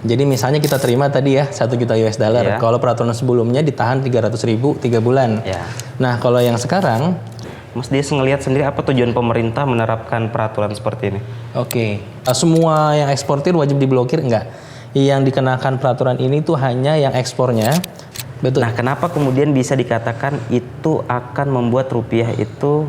Jadi misalnya kita terima tadi ya 1 juta US dollar. Ya. Kalau peraturan sebelumnya ditahan 300.000 3 bulan. Ya. Nah kalau yang sekarang, Mas Dias ngelihat sendiri apa tujuan pemerintah menerapkan peraturan seperti ini? oke, semua yang eksportir wajib diblokir enggak? Yang dikenakan peraturan ini tuh hanya yang ekspornya. Betul. Nah, kenapa kemudian bisa dikatakan itu akan membuat rupiah itu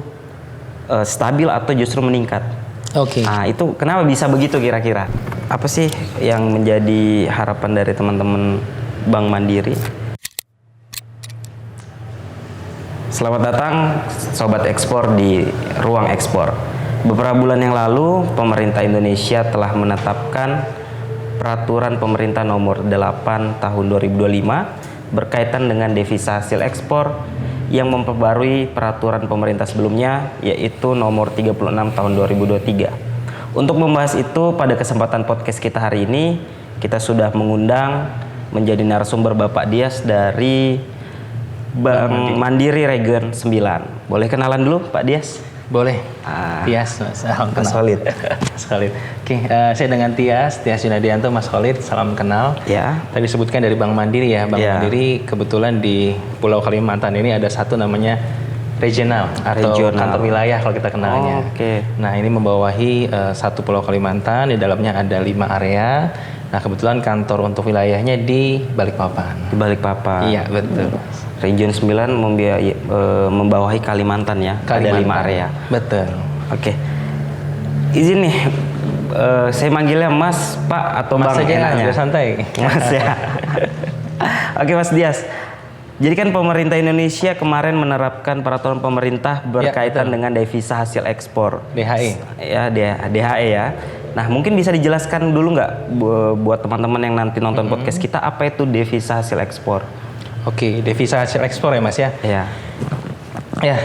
stabil atau justru meningkat? Oke. Nah, itu kenapa bisa begitu kira-kira? Apa sih yang menjadi harapan dari teman-teman Bank Mandiri? Selamat datang Sobat Ekspor di Ruang Ekspor. Beberapa bulan yang lalu, pemerintah Indonesia telah menetapkan Peraturan Pemerintah Nomor 8 Tahun 2025 berkaitan dengan devisa hasil ekspor yang memperbarui peraturan pemerintah sebelumnya, yaitu Nomor 36 Tahun 2023. Untuk membahas itu, pada kesempatan podcast kita hari ini, kita sudah mengundang menjadi narasumber Bapak Dias dari Bank Mandiri Regen 9. Boleh kenalan dulu Pak Dias? Boleh. Tias, salam kenal. Mas Khalid. Mas Khalid. Oke, saya dengan Tias Yunadianto, Mas Khalid, salam kenal. Ya. Tadi sebutkan dari Bank Mandiri ya. Bank Mandiri kebetulan di Pulau Kalimantan ini ada satu namanya regional atau kantor wilayah kalau kita kenalnya. Oke. Nah ini membawahi satu Pulau Kalimantan, di dalamnya ada 5 area. Nah kebetulan kantor untuk wilayahnya di Balikpapan. Di Balikpapan. Iya betul. Region 9 membawahi Kalimantan ya. Ada 5 area. Betul. Oke. Izin nih, saya manggilnya Mas, Pak atau Mas Bang aja, enaknya? biar santai. Mas ya. Oke Mas Dias. Jadi kan pemerintah Indonesia kemarin menerapkan peraturan pemerintah berkaitan dengan devisa hasil ekspor. DHE. Ya, DHE ya. Nah, mungkin bisa dijelaskan dulu nggak buat teman-teman yang nanti nonton podcast kita, apa itu devisa hasil ekspor? Oke, devisa hasil ekspor ya Mas ya? Iya. Ya,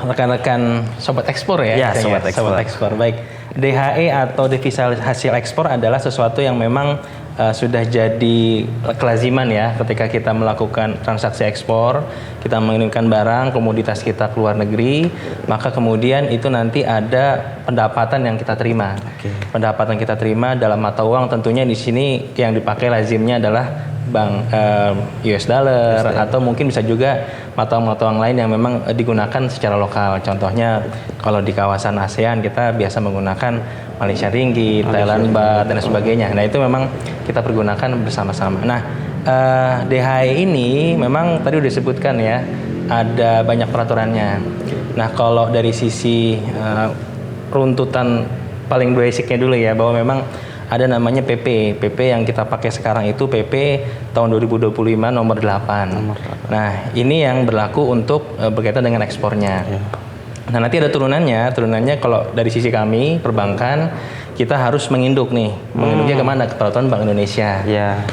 rekan-rekan sobat ekspor ya. Ya, sobat ekspor. Baik. DHE atau devisa hasil ekspor adalah sesuatu yang memang sudah jadi kelaziman ya ketika kita melakukan transaksi ekspor, kita mengirimkan barang komoditas kita ke luar negeri, maka kemudian itu nanti ada pendapatan yang kita terima. Pendapatan kita terima dalam mata uang, tentunya di sini yang dipakai lazimnya adalah bank US dollar atau mungkin bisa juga mata uang lain yang memang digunakan secara lokal. Contohnya kalau di kawasan ASEAN kita biasa menggunakan Malaysia Ringgit, Thailand Baht dan sebagainya. Nah itu memang kita pergunakan bersama-sama. Nah DHE ini memang tadi udah disebutkan ya, ada banyak peraturannya. Nah kalau dari sisi runtutan paling basicnya dulu ya, bahwa memang ada namanya PP yang kita pakai sekarang itu PP tahun 2025 nomor 8. Nah ini yang berlaku untuk berkaitan dengan ekspornya. Nah nanti ada turunannya kalau dari sisi kami perbankan kita harus menginduk nih, menginduknya kemana? Ke peraturan Bank Indonesia.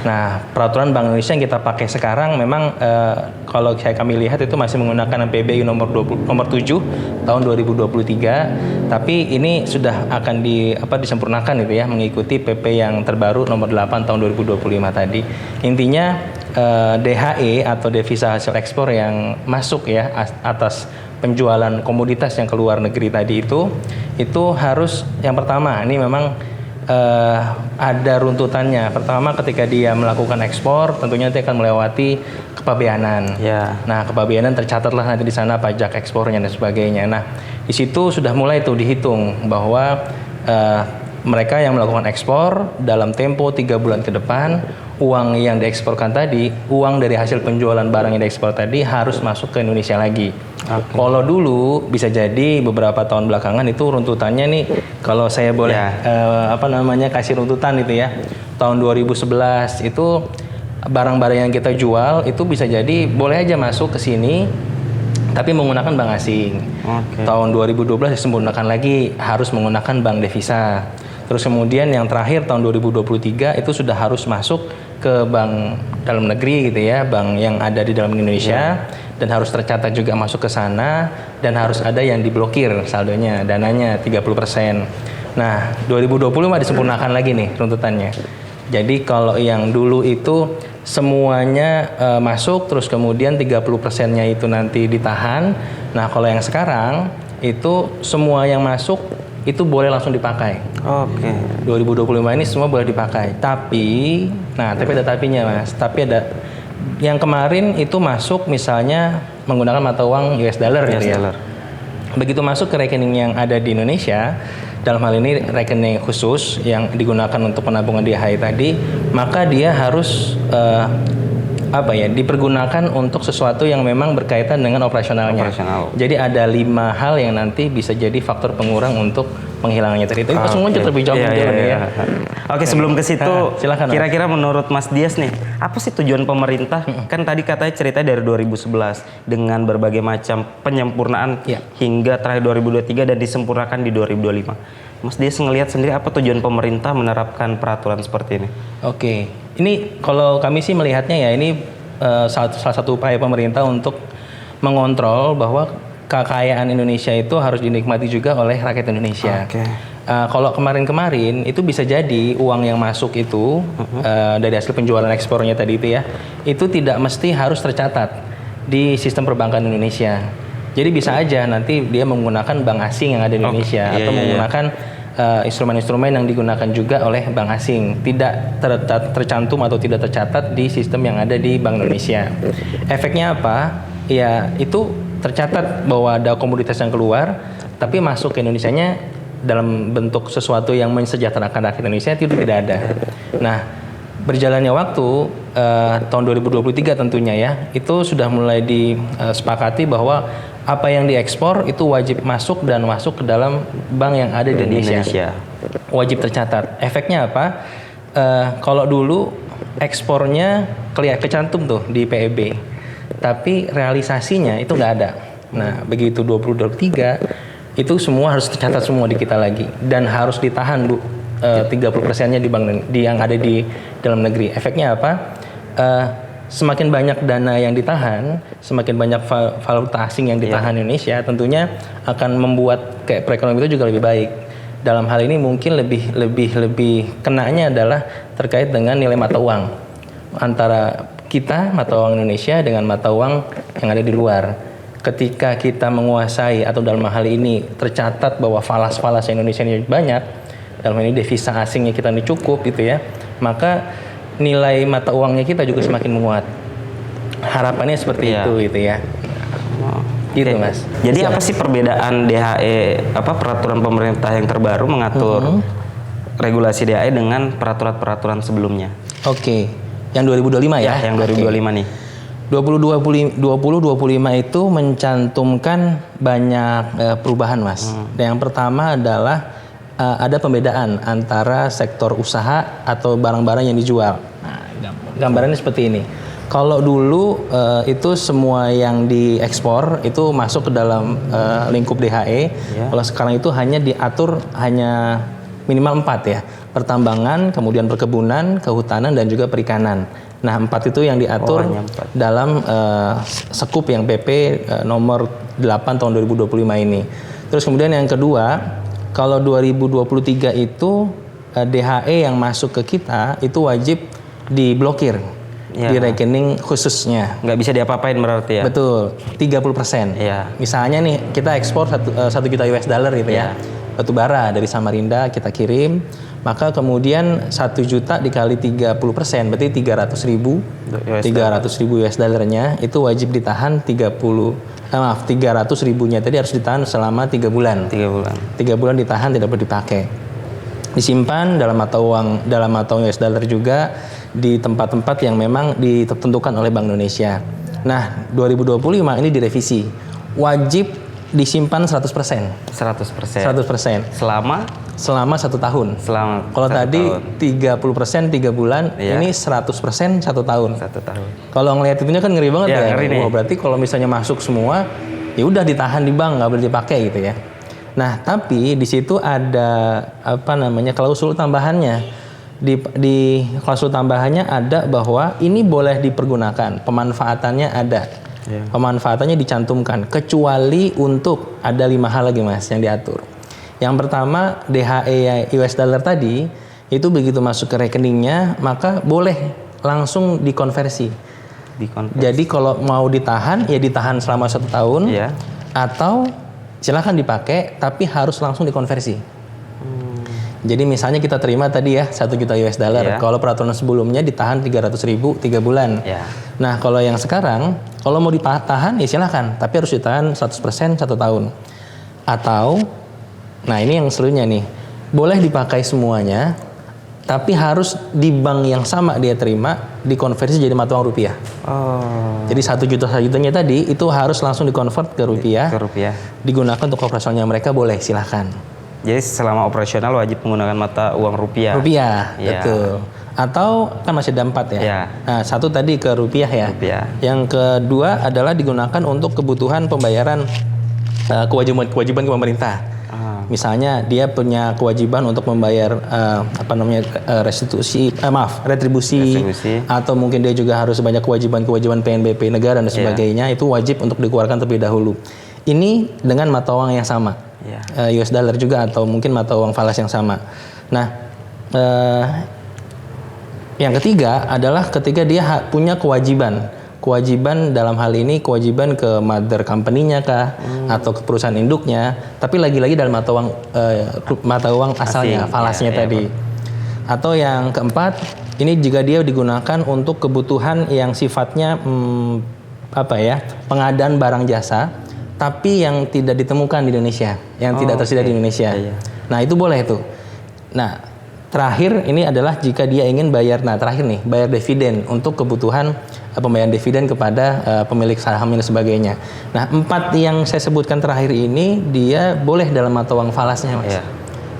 Nah peraturan Bank Indonesia yang kita pakai sekarang memang kalau kami lihat itu masih menggunakan PBI nomor 7 tahun 2023, tapi ini sudah akan disempurnakan gitu ya, mengikuti PP yang terbaru nomor 8 tahun 2025 tadi. Intinya DHE atau devisa hasil ekspor yang masuk ya atas penjualan komoditas yang ke luar negeri tadi itu harus, yang pertama ini memang ada runtutannya. Pertama ketika dia melakukan ekspor tentunya nanti akan melewati kepabeanan. Nah kepabeanan tercatatlah nanti di sana pajak ekspornya dan sebagainya. Nah di situ sudah mulai tuh dihitung bahwa mereka yang melakukan ekspor dalam tempo 3 bulan ke depan, uang yang dieksporkan tadi, uang dari hasil penjualan barang yang diekspor tadi harus masuk ke Indonesia lagi. Kalau dulu bisa jadi beberapa tahun belakangan itu runtutannya nih, kalau saya boleh kasih runtutan itu ya, tahun 2011 itu barang-barang yang kita jual itu bisa jadi boleh aja masuk ke sini tapi menggunakan bank asing. Tahun 2012 disempurnakan lagi harus menggunakan bank devisa. Terus kemudian yang terakhir tahun 2023 itu sudah harus masuk ke bank dalam negeri gitu ya, bank yang ada di dalam Indonesia, dan harus tercatat juga masuk ke sana, dan harus ada yang diblokir saldonya, dananya 30%. Nah 2025 disempurnakan lagi nih runtutannya. Jadi kalau yang dulu itu semuanya masuk, terus kemudian 30%-nya itu nanti ditahan. Nah kalau yang sekarang itu semua yang masuk itu boleh langsung dipakai. Oke. 2025 ini semua boleh dipakai. Tapi ada tapinya Mas. Tapi ada yang kemarin itu masuk misalnya menggunakan mata uang US dollar gitu ya. Begitu masuk ke rekening yang ada di Indonesia, dalam hal ini rekening khusus yang digunakan untuk penampungan DHI tadi, maka dia harus dipergunakan untuk sesuatu yang memang berkaitan dengan operasionalnya. Jadi ada 5 hal yang nanti bisa jadi faktor pengurang untuk penghilangannya tadi. Tapi langsung muncul lebih jauh ya. Oke, sebelum ke situ, silakan. Kira-kira menurut Mas Dias nih, apa sih tujuan pemerintah? Kan tadi katanya cerita dari 2011 dengan berbagai macam penyempurnaan hingga terakhir 2023 dan disempurnakan di 2025. Mas Dias ngelihat sendiri apa tujuan pemerintah menerapkan peraturan seperti ini? Oke, ini kalau kami sih melihatnya ya ini salah satu upaya pemerintah untuk mengontrol bahwa kekayaan Indonesia itu harus dinikmati juga oleh rakyat Indonesia. Kalau kemarin-kemarin itu bisa jadi uang yang masuk itu dari hasil penjualan ekspornya tadi itu tidak mesti harus tercatat di sistem perbankan Indonesia. Jadi bisa aja nanti dia menggunakan bank asing yang ada di Indonesia atau menggunakan instrumen-instrumen yang digunakan juga oleh bank asing, tidak tercantum atau tidak tercatat di sistem yang ada di Bank Indonesia. Efeknya apa? Ya itu tercatat bahwa ada komoditas yang keluar, tapi masuk ke Indonesianya dalam bentuk sesuatu yang mensejahterakan rakyat Indonesia itu tidak ada. Nah, berjalannya waktu tahun 2023 tentunya ya, itu sudah mulai disepakati bahwa apa yang diekspor itu wajib masuk ke dalam bank yang ada di Indonesia. Wajib tercatat. Efeknya apa? Kalau dulu ekspornya kecantum tuh di PEB, tapi realisasinya itu nggak ada. Nah, begitu 2023 itu semua harus tercatat semua di kita lagi dan harus ditahan 30%-nya di yang ada di dalam negeri. Efeknya apa? Semakin banyak dana yang ditahan, semakin banyak valuta asing yang ditahan Indonesia, tentunya akan membuat kayak perekonomian itu juga lebih baik. Dalam hal ini mungkin lebih kenanya adalah terkait dengan nilai mata uang antara kita mata uang Indonesia dengan mata uang yang ada di luar. Ketika kita menguasai atau dalam hal ini tercatat bahwa falas Indonesia ini banyak, dalam hal ini devisa asingnya kita ini cukup gitu ya, maka nilai mata uangnya kita juga semakin menguat. Harapannya seperti itu gitu ya. Gitu Mas. Jadi apa sih perbedaan DHE peraturan pemerintah yang terbaru mengatur regulasi DHE dengan peraturan-peraturan sebelumnya? Oke. Yang 2025 ya? Yang 2025 nih. 2025 itu mencantumkan banyak perubahan Mas. Dan yang pertama adalah ada pembedaan antara sektor usaha atau barang-barang yang dijual. Nah, gambarannya seperti ini. Kalau dulu itu semua yang diekspor itu masuk ke dalam lingkup DHE. Kalau sekarang itu hanya diatur hanya minimal 4 ya. Pertambangan, kemudian perkebunan, kehutanan dan juga perikanan. Nah, 4 itu yang diatur dalam sekup yang PP nomor 8 tahun 2025 ini. Terus kemudian yang kedua, kalau 2023 itu DHE yang masuk ke kita itu wajib diblokir di rekening khususnya. Nggak bisa diapa-apain berarti ya? Betul, 30%. Misalnya nih kita ekspor 1 juta US dollar gitu ya. Batu bara dari Samarinda kita kirim, maka kemudian 1 juta dikali 30%, berarti 300.000 US dollarnya itu wajib ditahan 300.000-nya tadi harus ditahan selama 3 bulan. 3 bulan ditahan, tidak boleh dipakai. Disimpan dalam mata uang US dollar juga di tempat-tempat yang memang ditentukan oleh Bank Indonesia. Nah, 2025 ini direvisi. Wajib disimpan 100%. 100%. Selama 1 tahun. Kalau tadi 30% 3 bulan, ini 100% 1 tahun. Kalau ngelihat itunya kan ngeri banget ya. Wah, berarti kalau misalnya masuk semua, ya udah ditahan di bank, nggak boleh dipakai gitu ya. Nah, tapi di situ ada klausul tambahannya. Di klausul tambahannya ada bahwa ini boleh dipergunakan, pemanfaatannya ada. Pemanfaatannya dicantumkan kecuali untuk ada 5 hal lagi Mas yang diatur. Yang pertama, DHE US dollar tadi itu begitu masuk ke rekeningnya maka boleh langsung dikonversi. Jadi kalau mau ditahan ya ditahan selama 1 tahun atau silakan dipakai tapi harus langsung dikonversi. Jadi misalnya kita terima tadi ya 1 juta US dollar. Iya. Kalau peraturan sebelumnya ditahan 300.000 3 bulan. Ya. Nah kalau yang sekarang, kalau mau ditahan ya silahkan. Tapi harus ditahan 100% 1 tahun. Atau, nah ini yang serunya nih. Boleh dipakai semuanya, tapi harus di bank yang sama dia terima, dikonversi jadi mata uang rupiah. Oh. Jadi 1 juta 1 jutanya tadi itu harus langsung dikonvert ke rupiah. Ke rupiah. Digunakan untuk operasionalnya mereka boleh silahkan. Jadi selama operasional wajib menggunakan mata uang rupiah. Rupiah, Iya. betul. Atau kan masih ada 4 ya. Iya. Nah, 1 tadi ke rupiah ya. Rupiah. Yang kedua adalah digunakan untuk kebutuhan pembayaran kewajiban ke pemerintah. Misalnya dia punya kewajiban untuk membayar retribusi, atau mungkin dia juga harus banyak kewajiban PNBP negara dan sebagainya, itu wajib untuk dikeluarkan terlebih dahulu. Ini dengan mata uang yang sama, US dollar juga atau mungkin mata uang falas yang sama. Nah, yang ketiga adalah ketika dia punya kewajiban dalam hal ini kewajiban ke mother company-nya kah atau ke perusahaan induknya, tapi lagi-lagi dalam mata uang asalnya, falasnya tadi. Atau yang keempat, ini juga dia digunakan untuk kebutuhan yang sifatnya pengadaan barang jasa, tapi yang tidak ditemukan di Indonesia, yang tidak tersedia di Indonesia. Nah itu boleh tuh. Nah terakhir ini adalah jika dia ingin bayar, bayar dividen untuk kebutuhan pembayaran dividen kepada pemilik saham dan sebagainya. Nah 4 yang saya sebutkan terakhir ini dia boleh dalam mata uang falasnya, Mas.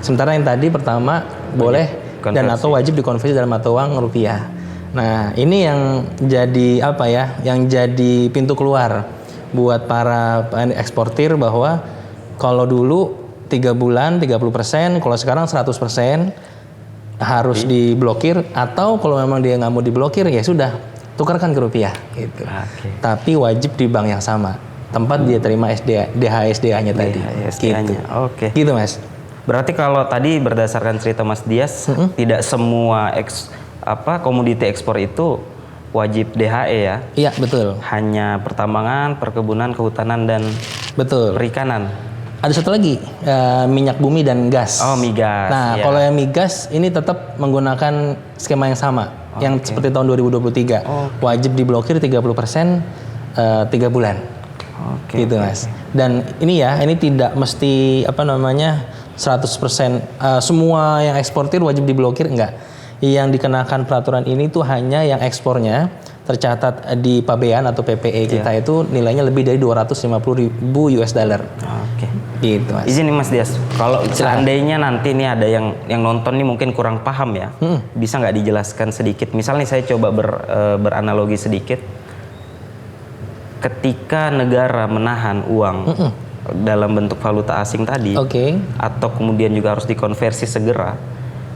Sementara yang tadi pertama boleh konversi, dan atau wajib dikonversi dalam mata uang rupiah. Nah ini yang jadi yang jadi pintu keluar buat para eksportir, bahwa kalau dulu 3 bulan 30%, kalau sekarang 100% harus diblokir, atau kalau memang dia nggak mau diblokir ya sudah tukarkan ke rupiah gitu. Tapi wajib di bank yang sama tempat dia terima DHSDA-nya tadi. Gitu. Gitu Mas. Berarti kalau tadi berdasarkan cerita Mas Dias, tidak semua komoditi ekspor itu wajib DHE ya? Iya betul. Hanya pertambangan, perkebunan, kehutanan dan perikanan. Ada satu lagi, minyak bumi dan gas. Oh, migas. Nah, kalau yang migas ini tetap menggunakan skema yang sama, yang seperti tahun 2023. Wajib diblokir 30% 3 bulan. Gitu Mas. Dan ini tidak mesti 100% semua yang eksportir wajib diblokir, enggak. Yang dikenakan peraturan ini tuh hanya yang ekspornya tercatat di pabean atau PPE kita itu nilainya lebih dari 250.000 US dollar. Gitu Mas. Izin nih Mas Dias, kalau seandainya nanti nih ada yang nonton nih mungkin kurang paham ya, bisa nggak dijelaskan sedikit? Misalnya saya coba beranalogi sedikit. Ketika negara menahan uang dalam bentuk valuta asing tadi, atau kemudian juga harus dikonversi segera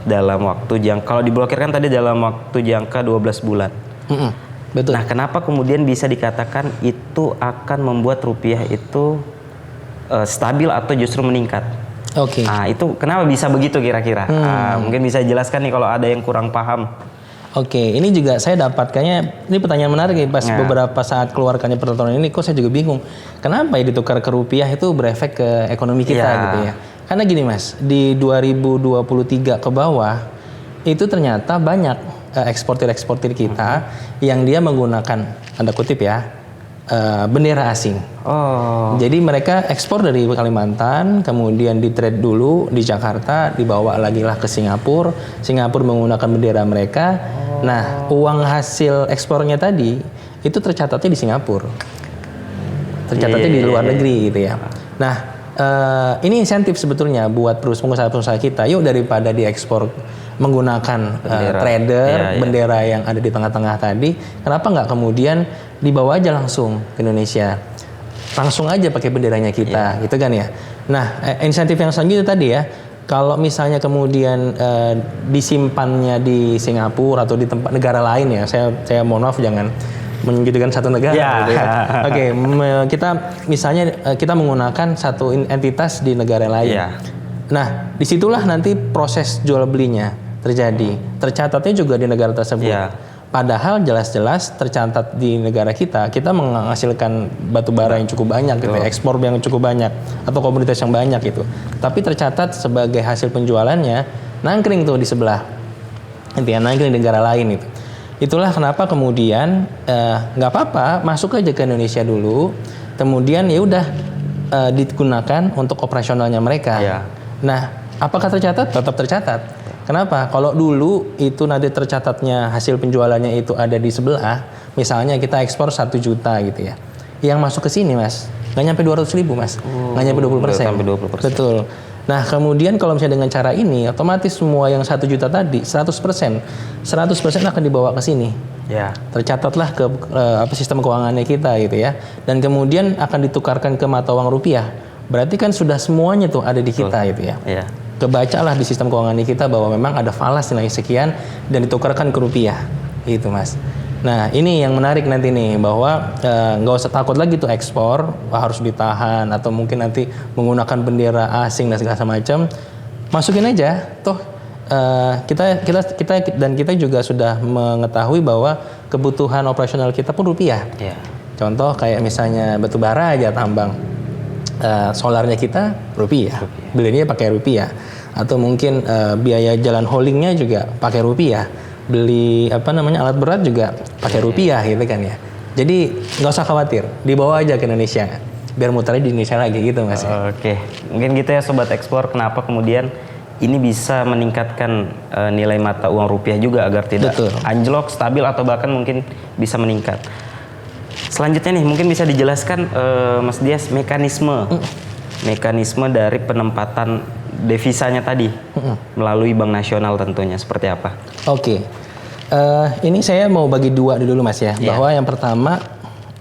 dalam waktu kalau diblokirkan tadi dalam waktu jangka 12 bulan. Betul. Nah, kenapa kemudian bisa dikatakan itu akan membuat rupiah itu stabil atau justru meningkat? Nah, itu kenapa bisa begitu kira-kira? Mungkin bisa jelaskan nih kalau ada yang kurang paham. Ini juga saya dapatkannya, ini pertanyaan menarik nih, pas beberapa saat keluarkannya peraturan ini, kok saya juga bingung. Kenapa ya ditukar ke rupiah itu berefek ke ekonomi kita gitu ya? Karena gini Mas, di 2023 ke bawah itu ternyata banyak eksportir kita yang dia menggunakan tanda kutip bendera asing. Jadi mereka ekspor dari Kalimantan, kemudian di trade dulu di Jakarta, dibawa lagi lah ke Singapura menggunakan bendera mereka. Nah, uang hasil ekspornya tadi itu tercatatnya di Singapura, tercatatnya di luar negeri gitu ya. Nah, ini insentif sebetulnya buat pengusaha-pengusaha kita. Yuk, daripada diekspor menggunakan bendera yang ada di tengah-tengah tadi, kenapa nggak kemudian dibawa aja langsung ke Indonesia, langsung aja pakai benderanya kita, gitu kan ya. Nah, insentif yang selanjutnya tadi ya, kalau misalnya kemudian disimpannya di Singapura atau di tempat negara lain ya, saya mohon maaf jangan menjadikan satu negara gitu ya. Kita misalnya kita menggunakan satu entitas di negara lain. Nah, disitulah nanti proses jual belinya terjadi. Tercatatnya juga di negara tersebut. Padahal jelas-jelas tercatat di negara kita menghasilkan batu bara yang cukup banyak, gitu, ekspor yang cukup banyak, atau komoditas yang banyak gitu. Tapi tercatat sebagai hasil penjualannya nangkring tuh di sebelah, intinya nangkring di negara lain itu. Itulah kenapa kemudian nggak apa-apa masuk aja ke Indonesia dulu, kemudian ya udah digunakan untuk operasionalnya mereka. Ya. Nah, apakah tercatat? Tetap tercatat. Kenapa? Kalau dulu itu nanti tercatatnya hasil penjualannya itu ada di sebelah, misalnya kita ekspor 1 juta gitu ya, yang masuk ke sini mas nggak nyampe 200.000 mas, nggak nyampe 20%. Sampai 20%. Betul. Nah kemudian kalau misalnya dengan cara ini, otomatis semua yang 1 juta tadi 100% akan dibawa ke sini. Ya. Tercatatlah ke sistem keuangannya kita gitu ya, dan kemudian akan ditukarkan ke mata uang rupiah. Berarti kan sudah semuanya tuh ada di kita gitu ya. Iya. Kebacalah di sistem keuangan kita bahwa memang ada falas nilai sekian dan ditukarkan ke rupiah, gitu mas. Nah ini yang menarik nanti nih, bahwa nggak usah takut lagi tuh ekspor harus ditahan atau mungkin nanti menggunakan bendera asing dan segala macam. Masukin aja, toh kita juga sudah mengetahui bahwa kebutuhan operasional kita pun rupiah. Ya. Contoh kayak misalnya batu bara aja tambang, solarnya kita rupiah. Belinya pakai rupiah, atau mungkin biaya jalan haulingnya juga pakai rupiah, beli alat berat juga pakai rupiah gitu kan ya. Jadi nggak usah khawatir, dibawa aja ke Indonesia, biar muternya di Indonesia lagi gitu mas. Oke, mungkin gitu ya sobat ekspor, kenapa kemudian ini bisa meningkatkan nilai mata uang rupiah juga agar tidak anjlok, stabil, atau bahkan mungkin bisa meningkat. Selanjutnya nih mungkin bisa dijelaskan Mas Dias mekanisme dari penempatan devisanya tadi melalui Bank Nasional tentunya seperti apa? Oke. Ini saya mau bagi dua dulu mas ya, bahwa yang pertama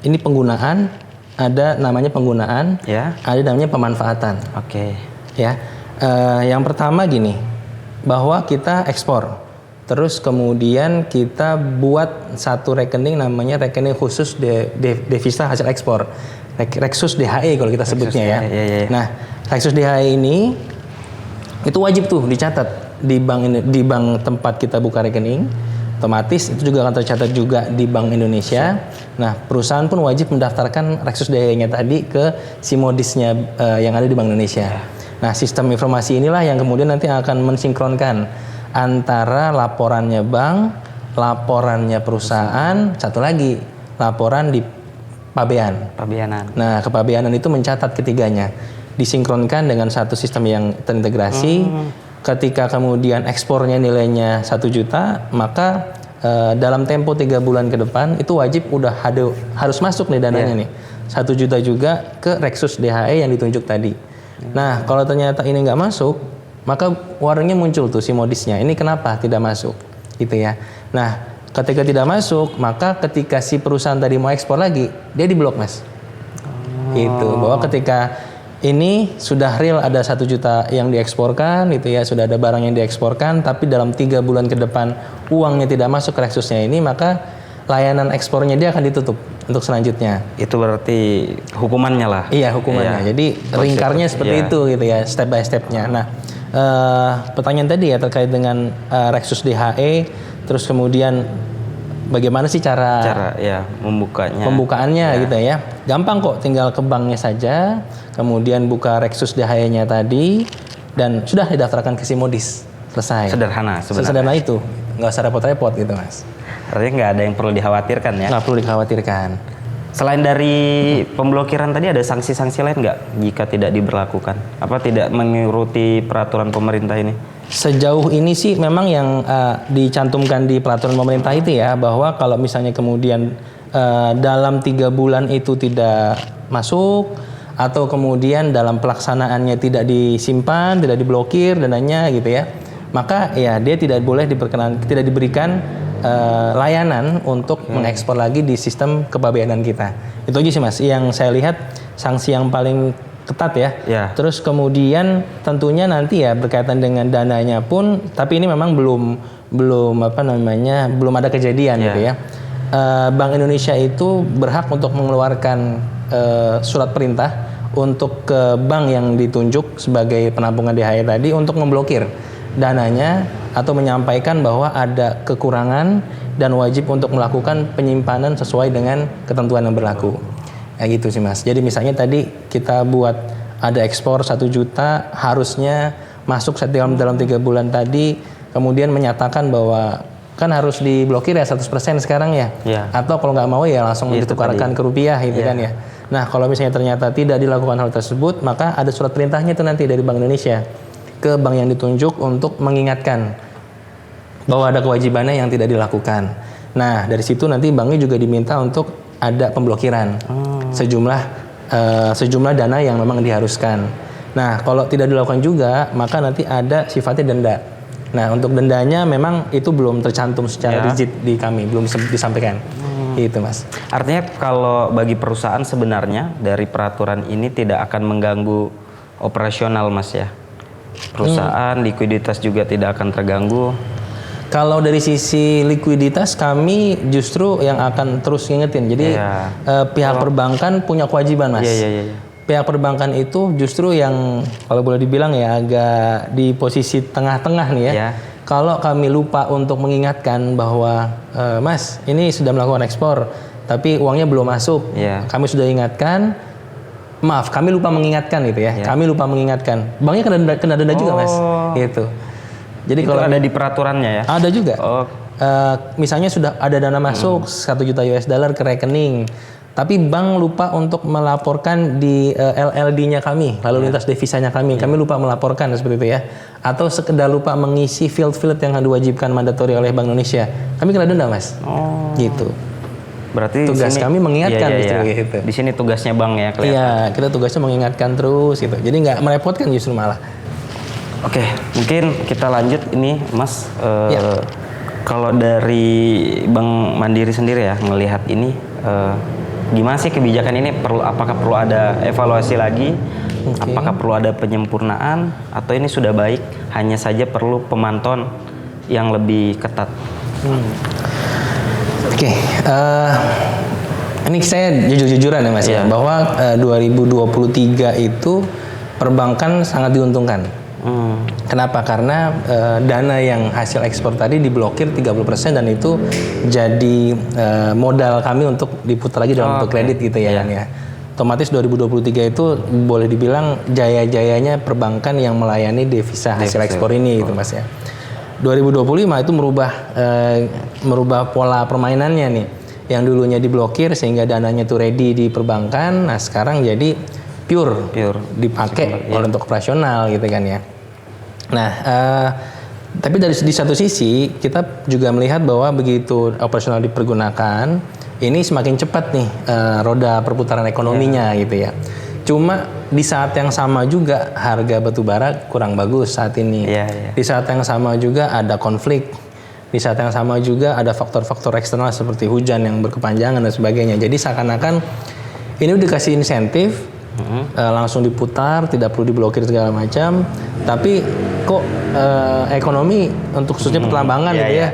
ini penggunaan, ada namanya penggunaan, ada namanya pemanfaatan. Oke. Ya, yang pertama gini, bahwa kita ekspor, terus kemudian kita buat satu rekening namanya rekening khusus devisa hasil ekspor, Reksus DHE kalau kita sebutnya ya. Nah, Reksus DHE ini itu wajib tuh dicatat di bank tempat kita buka rekening. Otomatis itu juga akan tercatat juga di Bank Indonesia. Nah, perusahaan pun wajib mendaftarkan Reksus DHE-nya tadi ke Simodisnya yang ada di Bank Indonesia. Nah, sistem informasi inilah yang kemudian nanti akan mensinkronkan antara laporannya bank, laporannya perusahaan, satu lagi laporan di Pabeanan. Nah, kepabeanan itu mencatat ketiganya, disinkronkan dengan satu sistem yang terintegrasi. Ketika kemudian ekspornya nilainya 1 juta, maka dalam tempo 3 bulan ke depan itu wajib udah harus masuk nih dananya nih 1 juta juga ke Reksus DHE yang ditunjuk tadi. Nah kalau ternyata ini nggak masuk, maka warningnya muncul tuh si modisnya. Ini kenapa tidak masuk, gitu ya. Nah ketika tidak masuk, maka ketika si perusahaan tadi mau ekspor lagi, dia diblok mas. Gitu, bahwa ketika ini sudah real ada 1 juta yang dieksporkan, gitu ya, sudah ada barang yang dieksporkan, tapi dalam 3 bulan ke depan uangnya tidak masuk ke Reksusnya ini, maka layanan ekspornya dia akan ditutup untuk selanjutnya. Itu berarti hukumannya lah. Iya, hukumannya. Jadi ringkarnya seperti itu gitu ya, step by stepnya. Nah, pertanyaan tadi ya terkait dengan Reksus DHE, terus kemudian bagaimana sih cara pembukaannya gitu ya. Gampang kok, tinggal ke banknya saja, kemudian buka Reksus DHE-nya tadi, dan sudah didaftarkan ke Simodis. Selesai. Sederhana sebenarnya. Sesederhana itu, nggak usah repot-repot gitu mas. Artinya nggak ada yang perlu dikhawatirkan ya? Nggak perlu dikhawatirkan. Selain dari pemblokiran tadi, ada sanksi-sanksi lain nggak jika tidak diberlakukan? Apa tidak menuruti peraturan pemerintah ini? Sejauh ini sih memang yang dicantumkan di peraturan pemerintah itu ya, bahwa kalau misalnya kemudian dalam 3 bulan itu tidak masuk, atau kemudian dalam pelaksanaannya tidak disimpan, tidak diblokir dananya gitu ya, maka ya dia tidak boleh tidak diberikan layanan untuk mengekspor lagi di sistem kepabeanan kita. Itu aja sih mas, yang saya lihat sanksi yang paling ketat ya. Terus kemudian tentunya nanti ya berkaitan dengan dananya pun, tapi ini memang belum ada kejadian gitu ya. Bank Indonesia itu berhak untuk mengeluarkan surat perintah untuk ke bank yang ditunjuk sebagai penampungan DHE tadi untuk memblokir dananya, atau menyampaikan bahwa ada kekurangan dan wajib untuk melakukan penyimpanan sesuai dengan ketentuan yang berlaku. Ya gitu sih mas. Jadi misalnya tadi kita buat ada ekspor 1 juta, harusnya masuk dalam 3 bulan tadi, kemudian menyatakan bahwa kan harus diblokir ya 100% sekarang ya. Atau kalau nggak mau ya langsung ditukarkan ke rupiah gitu kan ya. Nah kalau misalnya ternyata tidak dilakukan hal tersebut, maka ada surat perintahnya itu nanti dari Bank Indonesia ke bank yang ditunjuk untuk mengingatkan bahwa ada kewajibannya yang tidak dilakukan. Nah dari situ nanti banknya juga diminta untuk ada pemblokiran sejumlah dana yang memang diharuskan. Nah kalau tidak dilakukan juga, maka nanti ada sifatnya denda. Nah untuk dendanya memang itu belum tercantum secara rigid di kami, belum disampaikan. Gitu Mas. Artinya kalau bagi perusahaan sebenarnya dari peraturan ini tidak akan mengganggu operasional Mas ya? Perusahaan likuiditas juga tidak akan terganggu. Kalau dari sisi likuiditas kami justru yang akan terus ngingetin. Jadi pihak perbankan punya kewajiban Mas. Pihak perbankan itu justru yang kalau boleh dibilang ya agak di posisi tengah-tengah nih ya. Kalau kami lupa untuk mengingatkan bahwa Mas ini sudah melakukan ekspor tapi uangnya belum masuk, kami sudah ingatkan, maaf kami lupa mengingatkan gitu ya. Kami lupa mengingatkan, banknya kena denda juga Mas, gitu. Jadi itu kalau ada di peraturannya ya? Ada juga. Misalnya sudah ada dana masuk 1 juta US dollar ke rekening. Tapi bank lupa untuk melaporkan di LLD-nya kami, lalu lintas devisanya kami lupa melaporkan seperti itu ya. Atau sekedar lupa mengisi field-field yang diwajibkan mandatori oleh Bank Indonesia, kami kena denda Mas. Gitu. Berarti tugas kami mengingatkan gitu. Di sini tugasnya bank ya kelihatan. Iya, kita tugasnya mengingatkan terus gitu. Jadi nggak merepotkan justru malah. Oke, mungkin kita lanjut ini Mas. Kalau dari Bank Mandiri sendiri ya melihat ini. Gimana sih kebijakan ini? Apakah perlu ada evaluasi lagi? Apakah perlu ada penyempurnaan? Atau ini sudah baik? Hanya saja perlu pemantauan yang lebih ketat. Ini saya jujur-jujuran ya Mas ya, bahwa 2023 itu perbankan sangat diuntungkan. Kenapa? Karena dana yang hasil ekspor tadi diblokir 30% dan itu jadi modal kami untuk diputar lagi dalam bentuk kredit gitu ya kan ya. Otomatis 2023 itu boleh dibilang jaya-jayanya perbankan yang melayani devisa hasil ekspor ini gitu Mas ya. 2025 itu merubah pola permainannya nih. Yang dulunya diblokir sehingga dananya tuh ready di perbankan, nah sekarang jadi pure dipakai untuk operasional gitu kan ya. Nah, tapi di satu sisi kita juga melihat bahwa begitu operasional dipergunakan, ini semakin cepat nih roda perputaran ekonominya gitu ya. Cuma di saat yang sama juga harga batu bara kurang bagus saat ini. Di saat yang sama juga ada konflik. Di saat yang sama juga ada faktor-faktor eksternal seperti hujan yang berkepanjangan dan sebagainya. Jadi seakan-akan ini udah dikasih insentif. Langsung diputar, tidak perlu diblokir segala macam, tapi kok ekonomi untuk khususnya pertambangan gitu ya,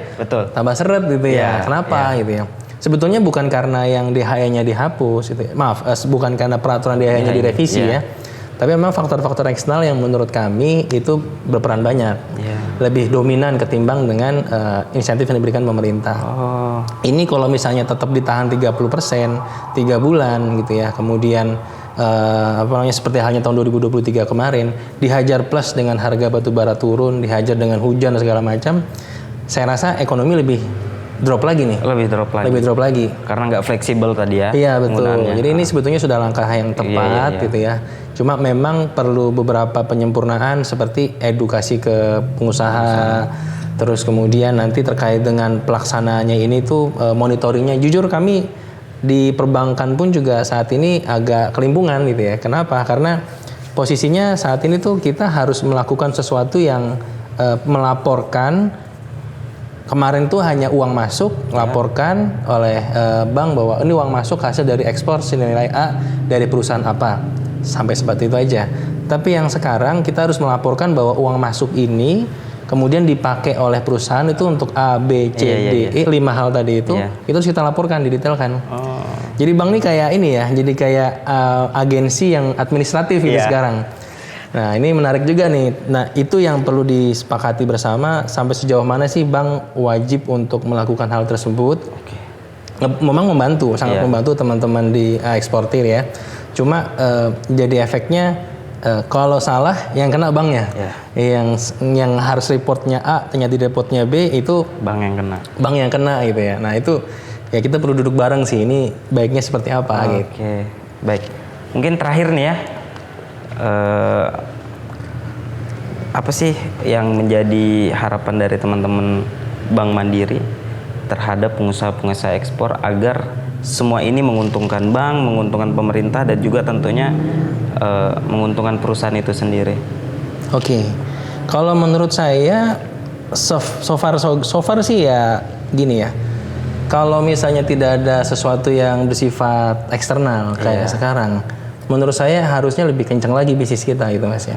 tambah seret gitu ya. Kenapa gitu ya? Sebetulnya bukan karena yang DHE-nya dihapus gitu ya. Maaf, bukan karena peraturan DHE-nya direvisi ya. Tapi memang faktor-faktor eksternal yang menurut kami itu berperan banyak. Lebih dominan ketimbang dengan insentif yang diberikan pemerintah. Ini kalau misalnya tetap ditahan 30%, 3 bulan gitu ya. Kemudian seperti halnya tahun 2023 kemarin, dihajar plus dengan harga batu bara turun, dihajar dengan hujan dan segala macam, saya rasa ekonomi lebih drop lagi nih. Lebih drop lagi. Karena nggak fleksibel tadi ya. Iya betul. Jadi ini sebetulnya sudah langkah yang tepat gitu ya. Cuma memang perlu beberapa penyempurnaan seperti edukasi ke pengusaha. Terus kemudian nanti terkait dengan pelaksanaannya ini tuh monitoringnya. Jujur kami di perbankan pun juga saat ini agak kelimpungan gitu ya. Kenapa? Karena posisinya saat ini tuh kita harus melakukan sesuatu yang melaporkan. Kemarin tuh hanya uang masuk, laporkan oleh bank bahwa ini uang masuk hasil dari ekspor senilai A dari perusahaan apa. Sampai seperti itu aja. Tapi yang sekarang kita harus melaporkan bahwa uang masuk ini kemudian dipakai oleh perusahaan itu untuk A, B, C, D, E, 5 hal tadi itu harus kita laporkan, didetailkan. Jadi bank ini kayak ini ya, jadi kayak agensi yang administratif gitu sekarang. Nah ini menarik juga nih. Nah itu yang perlu disepakati bersama, sampai sejauh mana sih bank wajib untuk melakukan hal tersebut. Memang membantu, sangat membantu teman-teman di eksportir ya. Cuma jadi efeknya kalau salah yang kena banknya. Yang harus reportnya A ternyata di reportnya B, itu Bank yang kena gitu ya. Nah itu ya kita perlu duduk bareng sih, ini baiknya seperti apa gitu. Oke, baik. Mungkin terakhir nih ya, apa sih yang menjadi harapan dari teman-teman Bank Mandiri terhadap pengusaha-pengusaha ekspor agar semua ini menguntungkan bank, menguntungkan pemerintah, dan juga tentunya menguntungkan perusahaan itu sendiri? Oke, kalau menurut saya so far sih ya gini ya. Kalau misalnya tidak ada sesuatu yang bersifat eksternal kayak sekarang, menurut saya harusnya lebih kencang lagi bisnis kita gitu Mas ya.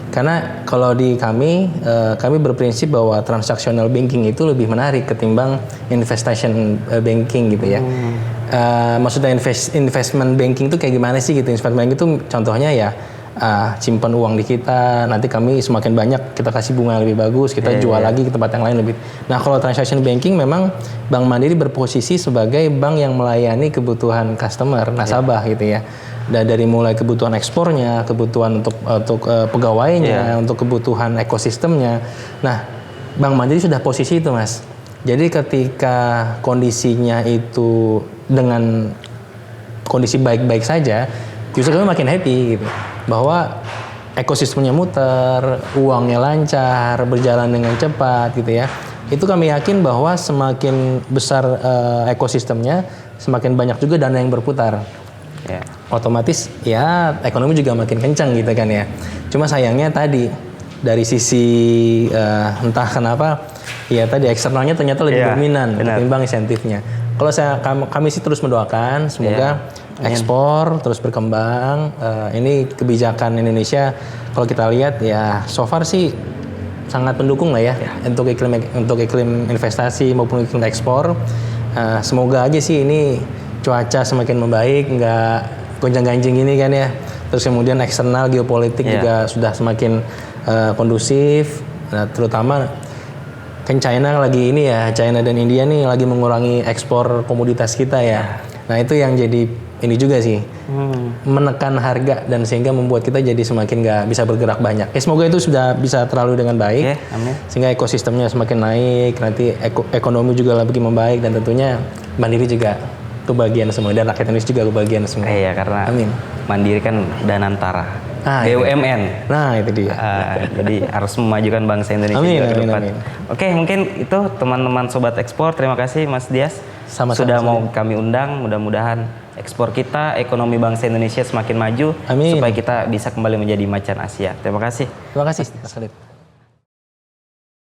Karena kalau di kami berprinsip bahwa transactional banking itu lebih menarik ketimbang investment banking gitu ya. Maksudnya investment banking itu kayak gimana sih gitu? Investment banking itu contohnya ya simpan uang di kita, nanti kami semakin banyak kita kasih bunga yang lebih bagus, kita jual lagi ke tempat yang lain lebih. Nah kalau transaction banking memang Bank Mandiri berposisi sebagai bank yang melayani kebutuhan customer, nasabah gitu ya. Dan dari mulai kebutuhan ekspornya, kebutuhan untuk pegawainya, untuk kebutuhan ekosistemnya. Nah Bank Mandiri sudah posisi itu Mas. Jadi ketika kondisinya itu dengan kondisi baik-baik saja, justru kami makin happy gitu. Bahwa ekosistemnya muter, uangnya lancar, berjalan dengan cepat gitu ya. Itu kami yakin bahwa semakin besar ekosistemnya, semakin banyak juga dana yang berputar. Otomatis ya ekonomi juga makin kencang gitu kan ya. Cuma sayangnya tadi dari sisi entah kenapa ya tadi eksternalnya ternyata lebih dominan ketimbang insentifnya. Kalau kami sih terus mendoakan semoga ekspor terus berkembang. Ini kebijakan Indonesia kalau kita lihat ya so far sih sangat mendukung lah ya untuk iklim investasi maupun iklim ekspor. Semoga aja sih ini cuaca semakin membaik, nggak gonjang-ganjing ini kan ya. Terus kemudian eksternal geopolitik juga sudah semakin kondusif. Nah, terutama kan China lagi ini ya, China dan India nih lagi mengurangi ekspor komoditas kita ya. Nah itu yang jadi ini juga sih menekan harga dan sehingga membuat kita jadi semakin nggak bisa bergerak banyak. Semoga itu sudah bisa terlalu dengan baik, sehingga ekosistemnya semakin naik, nanti ekonomi juga lebih membaik dan tentunya Mandiri juga kebagian semua dan rakyat Indonesia juga kebagian semua. Iya karena Mandiri kan Danantara. BUMN. Nah itu dia. Jadi harus memajukan bangsa Indonesia juga ke depan. Oke, mungkin itu teman-teman Sobat Ekspor. Terima kasih Mas Dias sudah mau kami undang. Mudah-mudahan ekspor kita, ekonomi bangsa Indonesia semakin maju supaya kita bisa kembali menjadi macan Asia. Terima kasih. Terima kasih Mas Khalid.